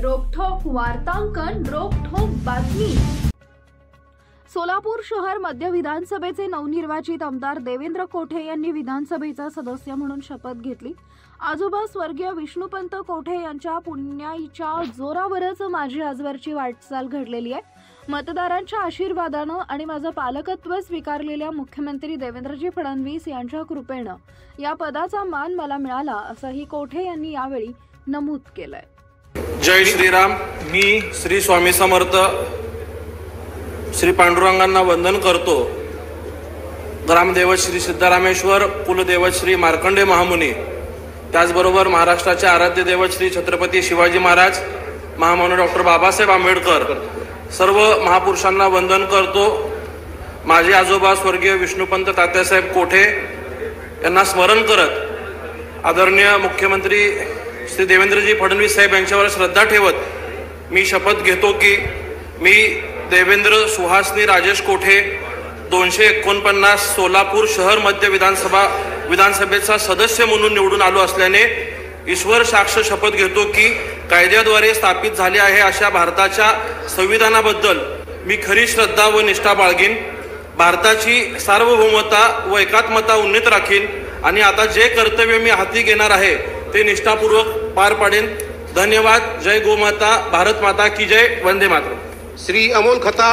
रोखठोक वार्तांकन, रोखठोक बातमी। सोलापूर शहर मध्य विधानसभेचे नवनिर्वाचित आमदार देवेंद्र कोठे यांनी विधानसभेचा सदस्य म्हणून शपथ घेतली। आजोबा स्वर्गीय विष्णुपंत कोठे यांच्या पुण्याईच्या जोरावरच माझी आजवरची वाटचाल घडलेली आहे। मतदारांच्या आशीर्वादाने आणि माझं पालकत्व स्वीकारलेल्या मुख्यमंत्री देवेंद्रजी फडणवीस यांच्या कृपेने या पदाचा मान मला मिळाला, असंही कोठे यांनी यावेळी नमूद केलंय। जय श्रीराम। मी श्री स्वामी समर्थ श्री पांडुरंगांना वंदन करतो। ग्रामदेवत श्री सिद्धरामेश्वर, कुलदेवत श्री मार्कंडे महामुनी, त्याचबरोबर महाराष्ट्राचे आराध्य दैवत श्री छत्रपती शिवाजी महाराज, महामानव डॉक्टर बाबासाहेब आंबेडकर, सर्व महापुरुषांना वंदन करतो। माझे आजोबा स्वर्गीय विष्णुपंत तात्यासाहेब कोठे यांना स्मरण करत आदरणीय मुख्यमंत्री श्री देवेंद्रजी फडणवीस साहेब यांच्यावर श्रद्धा ठेवत मी शपथ घेतो की मी देवेंद्र सुहासनी राजेश कोठे 249 सोलापूर शहर मध्य विधानसभेचा सदस्य म्हणून निवडून आलो असल्याने ईश्वर साक्ष शपथ घेतो की कायद्याद्वारे स्थापित झाले आहे अशा भारताच्या संविधानाबद्दल मी खरी श्रद्धा व निष्ठा बाळगीन, भारताची सार्वभौमता व एकात्मता उन्नीत राखीन आणि आता जे कर्तव्य मी हाती घेणार आहे ते निष्ठापूर्वक पार पाडेन। धन्यवाद। जय गोमाता, भारत माता की जय, वंदे मातरम। श्री अमोल खताळ।